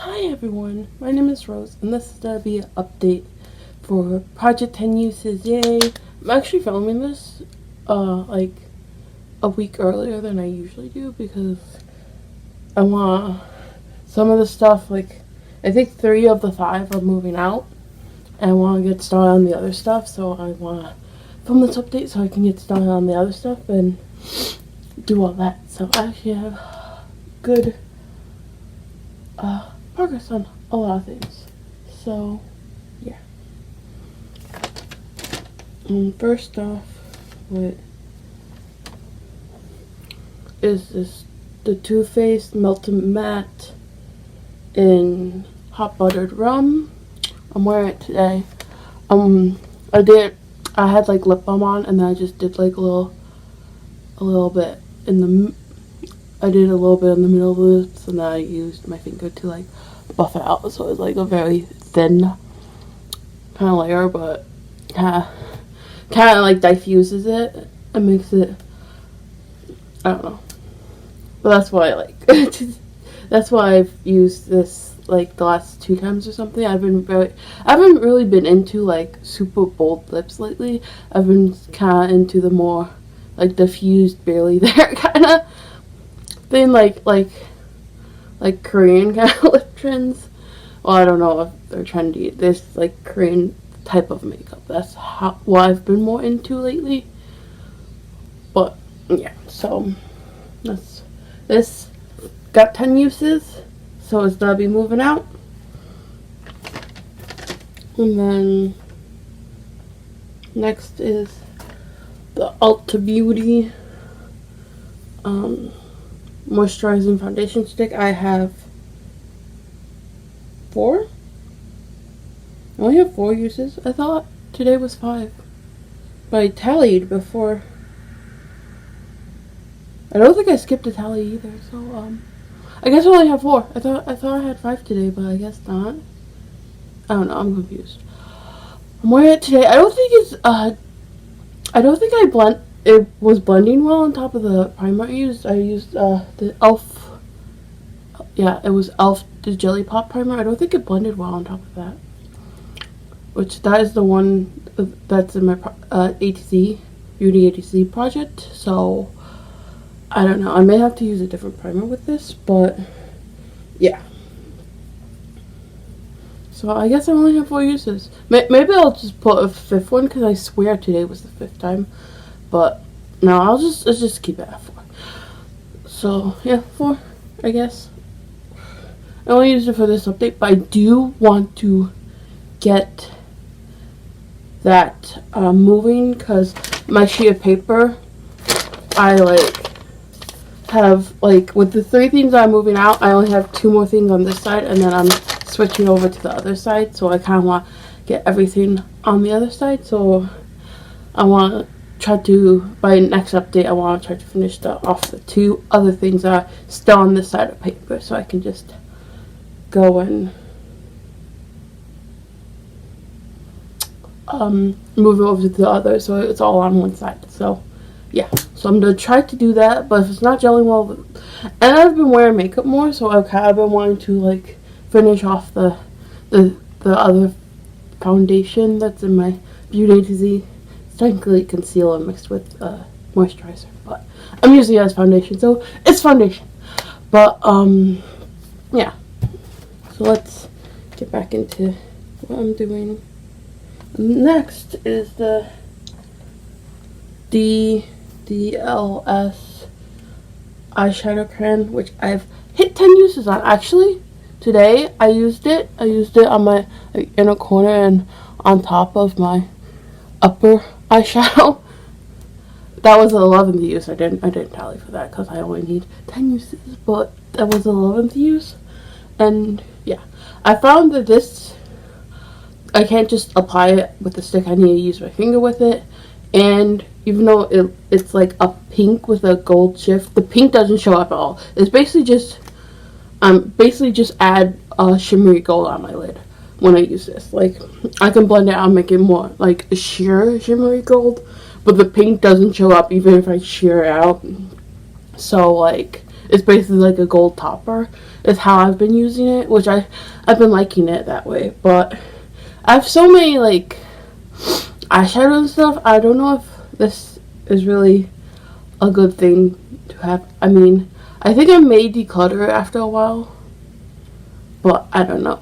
Hi everyone, my name is Rose, and this is going to be an update for Project 10 Uses. Yay! I'm actually filming this like a week earlier than I usually do because I want some of the stuff, like I think 3 of the 5 are moving out, and I want to get started on the other stuff, so I want to film this update so I can get started on the other stuff and do all that. So I actually have good progress on a lot of things. So, yeah. First off, what is this? The Too Faced Melted Matte in Hot Buttered Rum. I'm wearing it today. I had like lip balm on, and then I just did like a little bit in the. I did a little bit in the middle of the lips, and then I used my finger to like buff it out, so it's like a very thin kind of layer, but kind of like diffuses it and makes it, I don't know, but that's why I like that's why I've used this like the last 2 times or something. I haven't really been into like super bold lips lately. I've been kind of into the more like diffused, barely there kind of thing, like Korean kind of lip trends. Well, I don't know if they're trendy. This like Korean type of makeup. That's what I've been more into lately. But yeah, so this got 10 uses, so it's gonna be moving out. And then next is the Ulta Beauty moisturizing foundation stick. I have 4. I only have 4 uses. I thought today was 5, but I tallied before. I don't think I skipped a tally either, so I guess I only have 4. I thought I had 5 today, but I guess not. I don't know, I'm confused. I'm wearing it today. I don't think it was blending well on top of the primer I used. I used the e.l.f. Yeah, it was e.l.f. the Jelly Pop primer. I don't think it blended well on top of that. Which that is the one that's in my ATC Beauty ATC project. So I don't know. I may have to use a different primer with this, but yeah. So I guess I only have 4 uses. Maybe I'll just put a 5th one because I swear today was the 5th time. But no, let's just keep it at 4. So yeah, 4, I guess. I only used it for this update, but I do want to get that moving because my sheet of paper, I have with the 3 things I'm moving out, I only have 2 more things on this side, and then I'm switching over to the other side. So I kind of want to get everything on the other side. So I want to try to, by next update, I want to try to finish off the 2 other things that are still on this side of paper, so I can just go and move it over to the other, so it's all on one side. So yeah, so I'm gonna try to do that, but if it's not gelling well, and I've been wearing makeup more, so I've kind of been wanting to like finish off the other foundation that's in my Beauty A to Z. It's technically concealer mixed with moisturizer, but I'm using it as foundation, so it's foundation. But yeah, so let's get back into what I'm doing. Next is the DLS Eyeshadow Crayon, which I've hit 10 uses on. Actually, today I used it on my inner corner and on top of my upper eyeshadow. That was the 11th use. I didn't tally for that because I only need 10 uses, but that was the 11th use. And yeah, I found that this, I can't just apply it with the stick. I need to use my finger with it. And even though it's like a pink with a gold shift, the pink doesn't show up at all. It's basically just add shimmery gold on my lid when I use this. Like, I can blend it out and make it more like a sheer shimmery gold, but the pink doesn't show up even if I sheer it out. So like, it's basically like a gold topper is how I've been using it, which I've been liking it that way. But I have so many like eyeshadow and stuff. I don't know if this is really a good thing to have. I mean, I think I may declutter it after a while, but I don't know.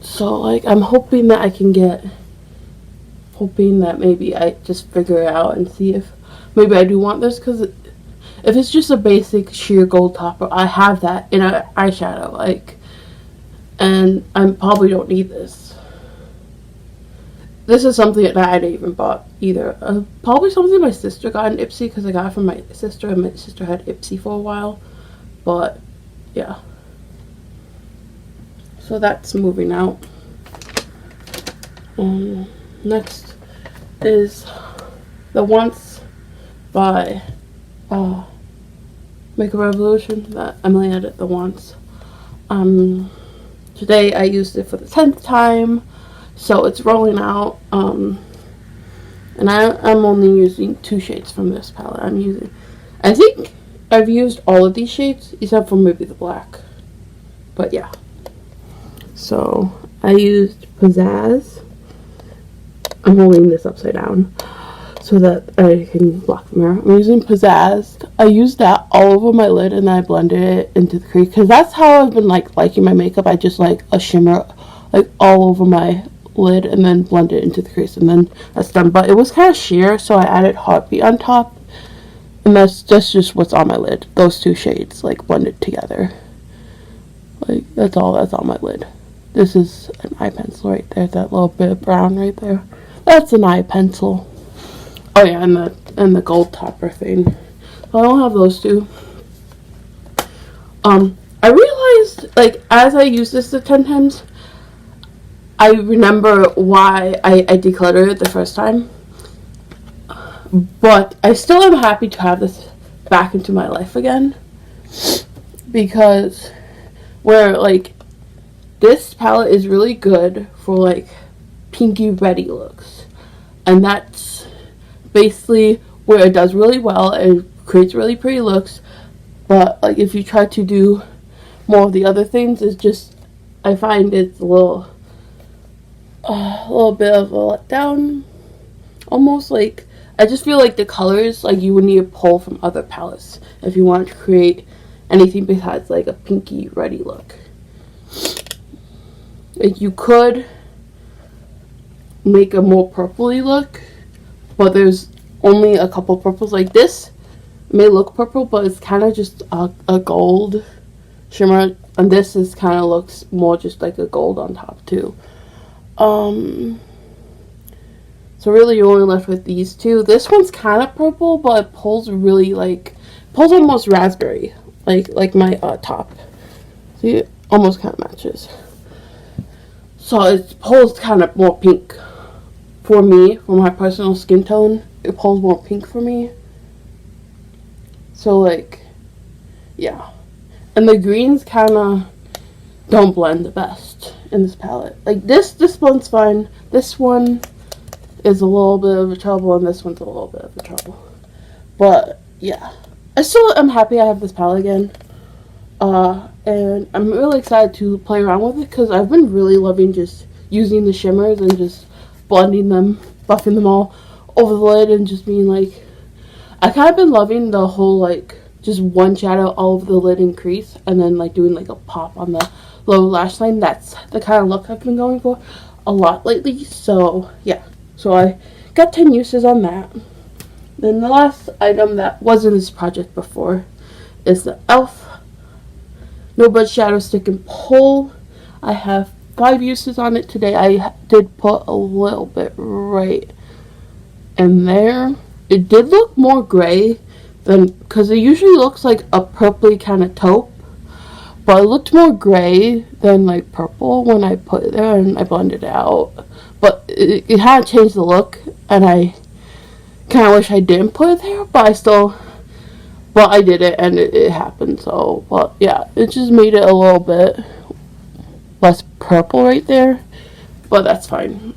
So like I'm hoping that maybe I just figure it out and see if maybe I do want this, because if it's just a basic sheer gold topper, I have that in an eyeshadow, like, and I probably don't need this. This is something that I didn't even bought either. Probably something my sister got in Ipsy, because I got it from my sister, and my sister had Ipsy for a while. But yeah, so that's moving out. Next is the Once by Makeup Revolution that Emily had at the Once. Today I used it for the 10th time, so it's rolling out. And I'm only using 2 shades from this palette. I think I've used all of these shades except for maybe the black, but yeah. So I used Pizzazz. I'm holding this upside down so that I can block the mirror. I'm using Pizzazz. I used that all over my lid and then I blended it into the crease, because that's how I've been like liking my makeup. I just like a shimmer like all over my lid and then blend it into the crease, and then that's done. But it was kind of sheer, so I added Heartbeat on top, and that's just what's on my lid. Those 2 shades like blended together. Like that's all that's on my lid. This is an eye pencil right there. That little bit of brown right there. That's an eye pencil. Oh yeah, and the gold topper thing. So I don't have those 2. I realized, like, as I used this the 10 times, I remember why I decluttered it the first time. But I still am happy to have this back into my life again, because where like this palette is really good for like pinky reddy looks, and that's basically where it does really well. It creates really pretty looks, but like if you try to do more of the other things, it's just, I find it's a little bit of a letdown. Almost like I just feel like the colors, like you would need to pull from other palettes if you want to create anything besides like a pinky reddy look. Like you could make a more purpley look, but there's only a couple purples. Like this may look purple, but it's kind of just a gold shimmer, and this is kind of looks more just like a gold on top too. So really you're only left with these 2. This one's kind of purple, but it pulls really like, pulls almost raspberry, like my top. See, it almost kind of matches. So it pulls kind of more pink for me, for my personal skin tone. It pulls more pink for me. So like, yeah. And the greens kind of don't blend the best in this palette. Like this blends fine. This one is a little bit of a trouble, and this one's a little bit of a trouble. But yeah, I still am happy I have this palette again. And I'm really excited to play around with it, because I've been really loving just using the shimmers and just blending them, buffing them all over the lid, and just being like, I kind of been loving the whole like just one shadow all over the lid and crease, and then like doing like a pop on the lower lash line. That's the kind of look I've been going for a lot lately. So yeah, so I got 10 uses on that. Then the last item that was in this project before is the e.l.f. No Budge Shadow Stick and Pull. I have 5 uses on it today. I did put a little bit right in there. It did look more gray than, because it usually looks like a purpley kind of taupe, but it looked more gray than like purple when I put it there and I blended it out. But it had to change the look, and I kind of wish I didn't put it there, but I did it, and it happened. So, but yeah, it just made it a little bit less purple right there, but that's fine.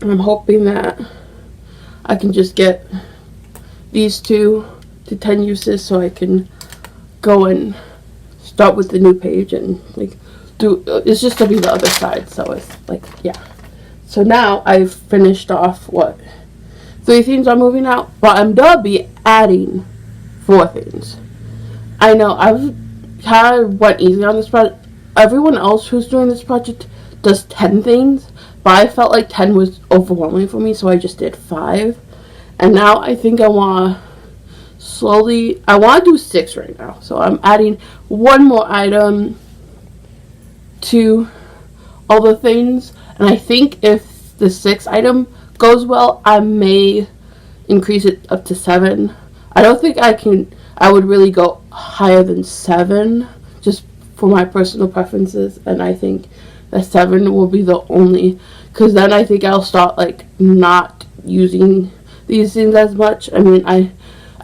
I'm hoping that I can just get these 2 to 10 uses so I can go and start with the new page and like do, it's just gonna be the other side. So it's like, yeah. So now I've finished off what 3 things I'm moving out, but I'm gonna be adding 4 things. I know I've kind of went easy on this project. Everyone else who's doing this project does 10 things, but I felt like 10 was overwhelming for me, so I just did 5. And now I think I want to do 6 right now. So I'm adding 1 more item to all the things, and I think if the 6th item goes well, I may increase it up to 7. I don't think I would really go higher than 7, just for my personal preferences, and I think that 7 will be the only, because then I think I'll start like not using these things as much. I mean, I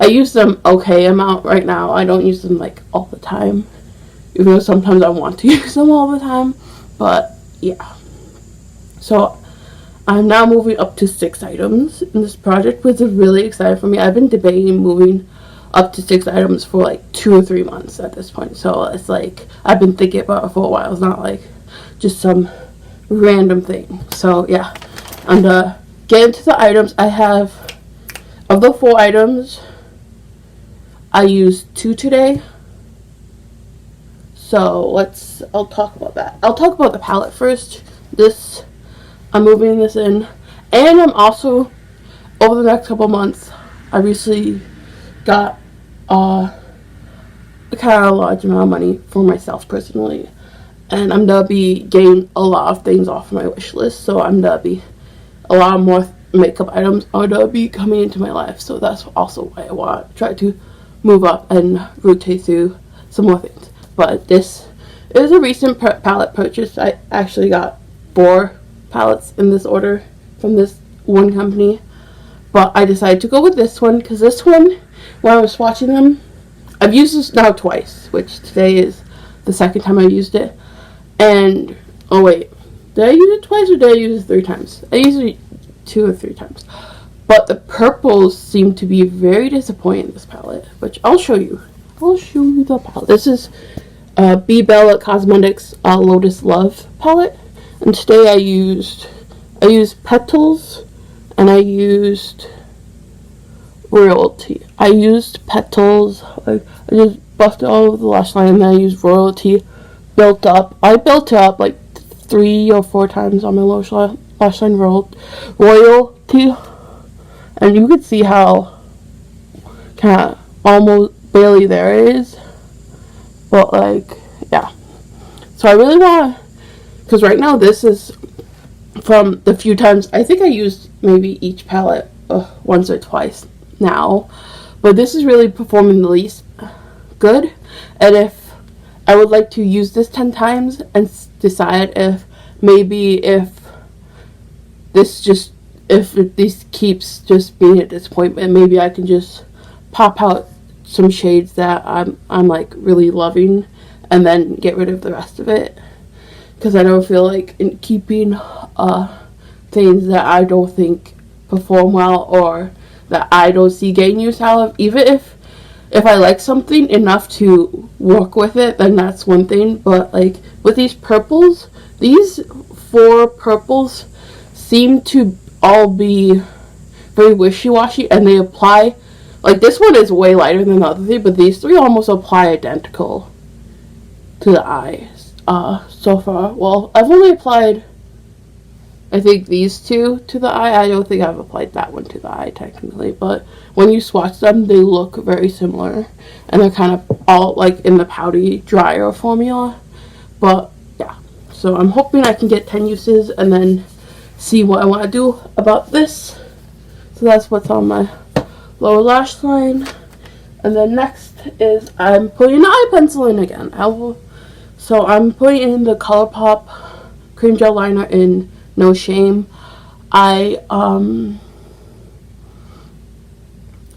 use them okay amount right now. I don't use them like all the time, even though sometimes I want to use them all the time. But yeah, so I'm now moving up to 6 items in this project, which is really exciting for me. I've been debating moving up to 6 items for like 2 or 3 months at this point. So it's like I've been thinking about it for a while. It's not like just some random thing. So yeah, I'm gonna get into the items. I have, of the 4 items, I used 2 today. So I'll talk about that. I'll talk about the palette first. I'm moving this in, and I'm also, over the next couple months, I recently got a kind of large amount of money for myself personally, and I'm gonna be getting a lot of things off my wish list. So I'm gonna be a lot more makeup items are gonna be coming into my life. So that's also why I want to try to move up and rotate through some more things. But this is a recent palette purchase. I actually got 4 palettes in this order from this one company, but I decided to go with this one because this one, when I was swatching them, I've used this now twice, which today is the 2nd time I used it. And oh wait, did I use it twice or did I use it 3 times? I used it 2 or 3 times, but the purples seem to be very disappointing in this palette, which I'll show you the palette. This is Bebella Cosmetics Lotus Love palette, and today I used Petals, and I used Royalty. I used Petals, I just buffed it all over the lash line, and then I used Royalty. I built it up like 3 or 4 times on my lash line Royalty, and you can see how kind of almost barely there it is. But like, yeah. So I really want to, because right now this is from the few times, I think I used maybe each palette once or twice now. But this is really performing the least good. And if I would like to use this 10 times and decide if this keeps just being a disappointment, maybe I can just pop out some shades that I'm like really loving and then get rid of the rest of it, because I don't feel like in keeping things that I don't think perform well or that I don't see getting use out of. Even if I like something enough to work with it, then that's one thing. But like with these purples, these 4 purples seem to all be very wishy-washy, and they apply, like this one is way lighter than the other 3, but these 3 almost apply identical to the eyes so far. Well, I've only applied, I think, these 2 to the eye. I don't think I've applied that one to the eye technically, but when you swatch them, they look very similar, and they're kind of all like in the powdery, drier formula. But yeah, so I'm hoping I can get 10 uses and then see what I want to do about this. So that's what's on my lower lash line. And then next is I'm putting an eye pencil in again. So I'm putting in the Colourpop cream gel liner in No Shame. I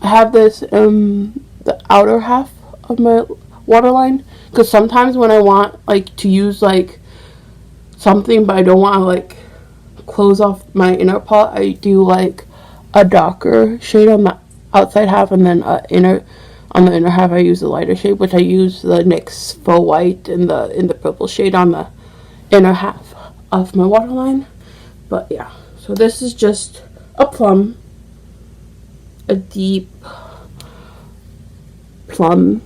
have this in the outer half of my waterline, because sometimes when I want like to use like something but I don't want to like close off my inner part, I do like a darker shade on the outside half and then inner On the inner half, I use the lighter shade, which I use the NYX Faux White in the purple shade on the inner half of my waterline. But yeah, so this is just a plum, a deep plum.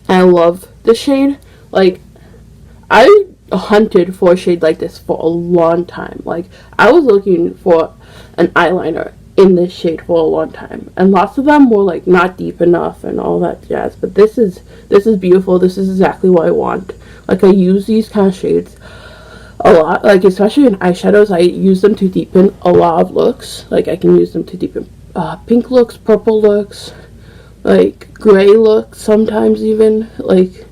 I love the shade. Like, I hunted for a shade like this for a long time. Like, I was looking for an eyeliner in this shade for a long time, and lots of them were like not deep enough and all that jazz. But this is beautiful. This is exactly what I want. Like, I use these kind of shades a lot, like especially in eyeshadows. I use them to deepen a lot of looks. Like, I can use them to deepen pink looks, purple looks, like gray looks sometimes even. Like,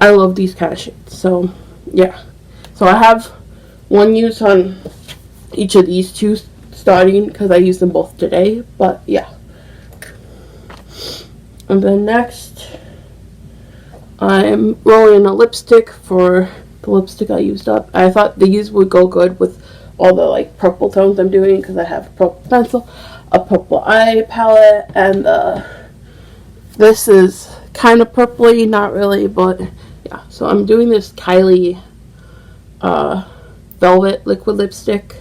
I love these kind of shades. So yeah, so I have one use on each of these two starting because I use them both today. But yeah, and then next I'm rolling a lipstick for the lipstick I used up. I thought these would go good with all the like purple tones I'm doing because I have a purple pencil, a purple eye palette, and this is kind of purpley, not really, but yeah. So I'm doing this Kylie velvet liquid lipstick.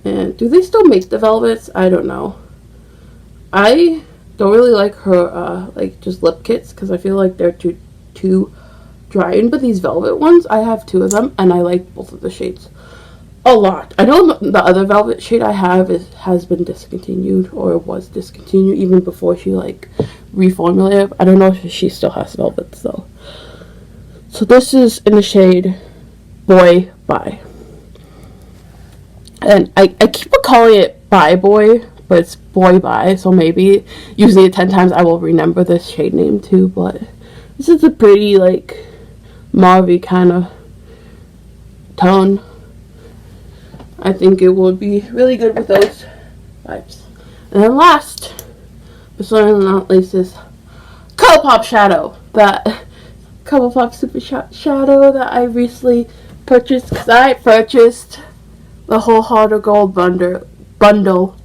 And do they still make the velvets? I don't know. I don't really like her like just lip kits because I feel like they're too drying. But these velvet ones, I have two of them, and I like both of the shades a lot. I know the other velvet shade I have has been discontinued, or was discontinued even before she like reformulated. I don't know if she still has velvets though. So this is in the shade Boy Bye. And I keep calling it Bye Boy, but it's Boy Bye, so maybe using it 10 times I will remember this shade name too. But this is a pretty like mauve-y kind of tone. I think it would be really good with those vibes. And then last, but certainly not least, is Colourpop shadow. That Coverpop Super Shadow that I recently purchased, because I purchased the whole Heart of Gold bundle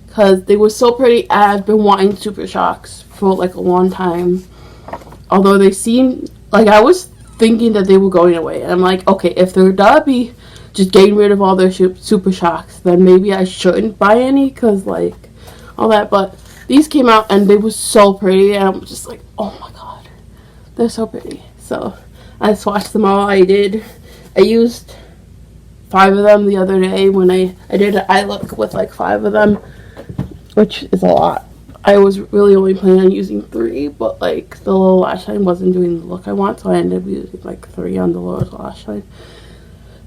because they were so pretty. I've been wanting Super Shocks for like a long time, although they seem like, I was thinking that they were going away, and I'm like, okay, if they're gonna be just getting rid of all their Super Shocks, then maybe I shouldn't buy any because like all that. But these came out and they were so pretty, and I'm just like, oh my god, they're so pretty. So I swatched them all. I used 5 of them the other day when I did an eye look with like 5 of them, which is a lot. I was really only planning on using 3, but like the little lash line wasn't doing the look I want, so I ended up using like 3 on the lower lash line.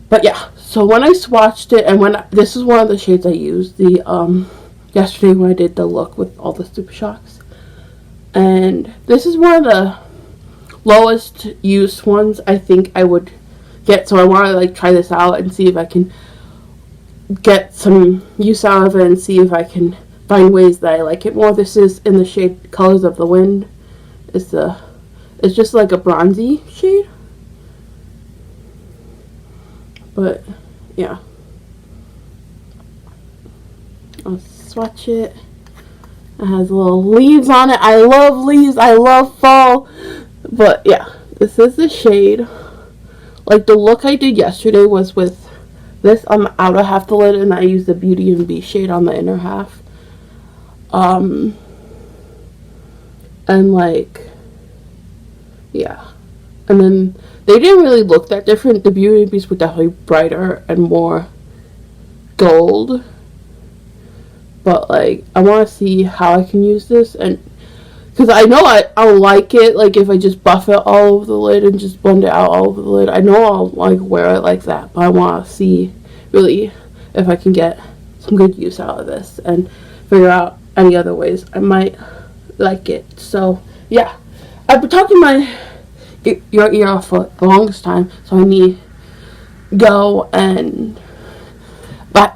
But yeah, so when I swatched it, and this is one of the shades I used yesterday when I did the look with all the Super Shocks, and this is one of the lowest use ones I think I would get, so I want to like try this out and see if I can get some use out of it and see if I can find ways that I like it more. This is in the shade Colors of the Wind. It's just like a bronzy shade, but yeah, I'll swatch it. It has little leaves on it. I love leaves. I love fall. But yeah, this is the shade. Like, the look I did yesterday was with this on the outer half of the lid, and I used the Beauty and Beast shade on the inner half. And like, yeah. And then they didn't really look that different. The Beauty and Beast were definitely brighter and more gold. But like, I want to see how I can use this, and because I know I'll like it, like if I just buff it all over the lid and just blend it out all over the lid. I know I'll like wear it like that, but I want to see really if I can get some good use out of this and figure out any other ways I might like it. So yeah, I've been talking my ear off for the longest time, so I need to go and buy